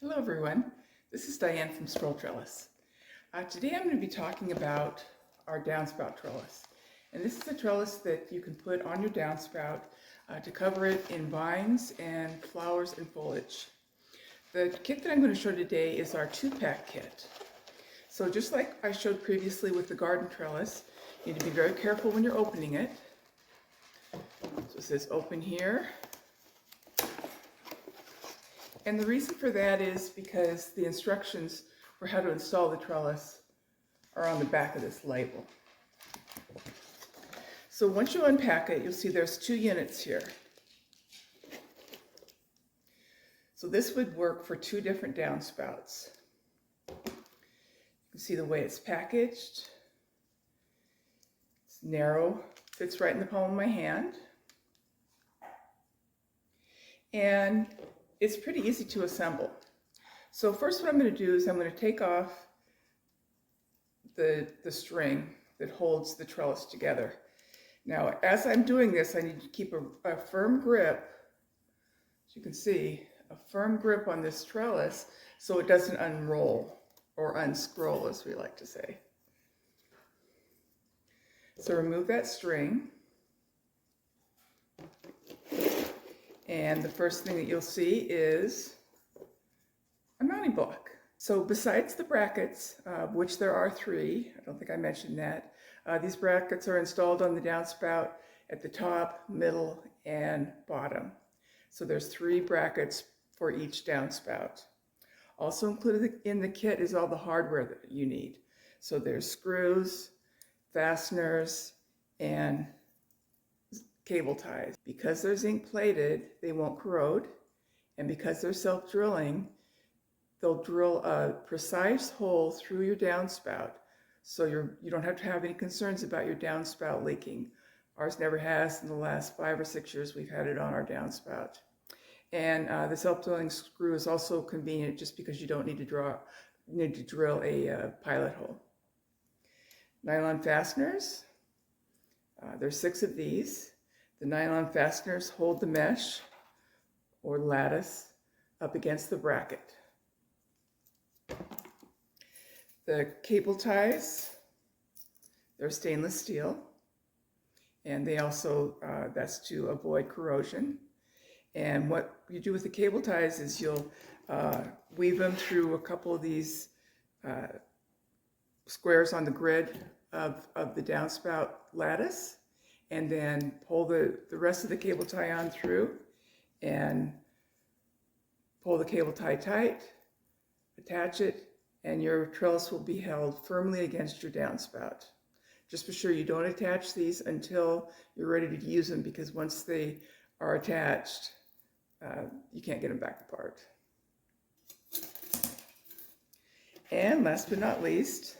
Hello everyone, this is Diane from Trellis. Today I'm going to be talking about our downspout trellis. And this is a trellis that you can put on your downspout to cover it in vines and flowers and foliage. The kit that I'm going to show today is our 2-pack kit. So just like I showed previously with the garden trellis, you need to be very careful when you're opening it. So it says open here. And the reason for that is because the instructions for how to install the trellis are on the back of this label. So once you unpack it, you'll see there's 2 units here. So this would work for 2 different downspouts. You can see the way it's packaged. It's narrow, fits right in the palm of my hand. And it's pretty easy to assemble. So first what I'm going to do is I'm going to take off the string that holds the trellis together. Now as I'm doing this, I need to keep a firm grip, as you can see, a firm grip on this trellis so it doesn't unroll or unscroll, as we like to say. So remove that string. And the first thing that you'll see is a mounting block. So besides the brackets, which there are 3, I don't think I mentioned that, these brackets are installed on the downspout at the top, middle, and bottom. So there's 3 brackets for each downspout. Also included in the kit is all the hardware that you need. So there's screws, fasteners, and cable ties. Because they're zinc plated, they won't corrode, and because they're self-drilling, they'll drill a precise hole through your downspout, so you don't have to have any concerns about your downspout leaking. Ours never has in the last 5 or 6 years we've had it on our downspout. And the self-drilling screw is also convenient just because you don't need to drill a pilot hole. Nylon fasteners, there's 6 of these. The nylon fasteners hold the mesh or lattice up against the bracket. The cable ties, they're stainless steel, and they also, that's to avoid corrosion. And what you do with the cable ties is you'll weave them through a couple of these squares on the grid of the downspout lattice, and then pull the rest of the cable tie on through and pull the cable tie tight, attach it, and your trellis will be held firmly against your downspout. Just be sure you don't attach these until you're ready to use them, because once they are attached, you can't get them back apart. And last but not least,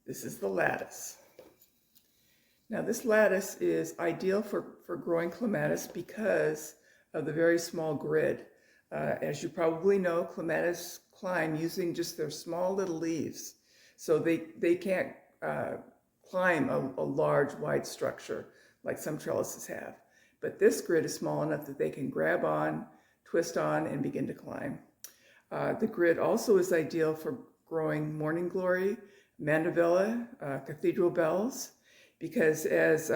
this is the lattice. Now this lattice is ideal for growing clematis because of the very small grid. As you probably know, clematis climb using just their small little leaves. So they can't climb a large, wide structure like some trellises have. But this grid is small enough that they can grab on, twist on, and begin to climb. The grid also is ideal for growing morning glory, mandevilla, cathedral bells, because as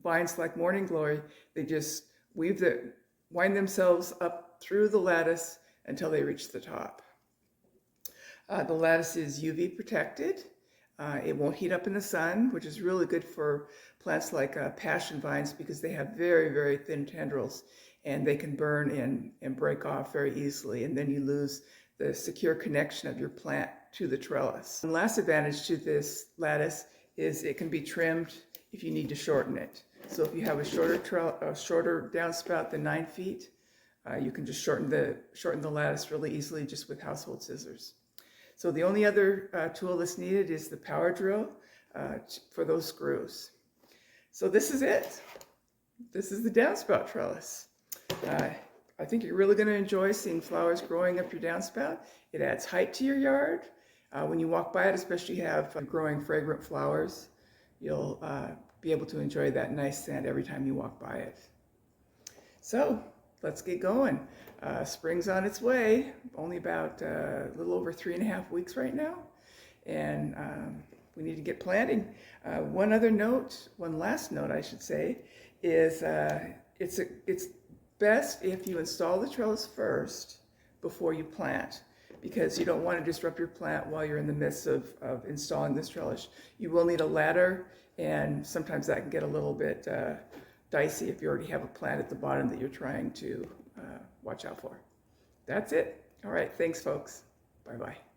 vines like morning glory, they just wind themselves up through the lattice until they reach the top. The lattice is UV protected. It won't heat up in the sun, which is really good for plants like passion vines, because they have very, very thin tendrils and they can burn and break off very easily, and then you lose the secure connection of your plant to the trellis. The last advantage to this lattice is it can be trimmed if you need to shorten it. So if you have a shorter downspout than 9 feet, you can just shorten the lattice really easily just with household scissors. So the only other tool that's needed is the power drill for those screws. So this is it. This is the downspout trellis. I think you're really going to enjoy seeing flowers growing up your downspout. It adds height to your yard. When you walk by it, especially if you have growing fragrant flowers, you'll be able to enjoy that nice scent every time you walk by it. So let's get going. Spring's on its way, only about a little over 3.5 weeks right now, and we need to get planting. One last note I should say, is it's best if you install the trellis first before you plant, because you don't want to disrupt your plant while you're in the midst of installing this trellis. You will need a ladder, and sometimes that can get a little bit dicey if you already have a plant at the bottom that you're trying to watch out for. That's it. All right, thanks folks. Bye-bye.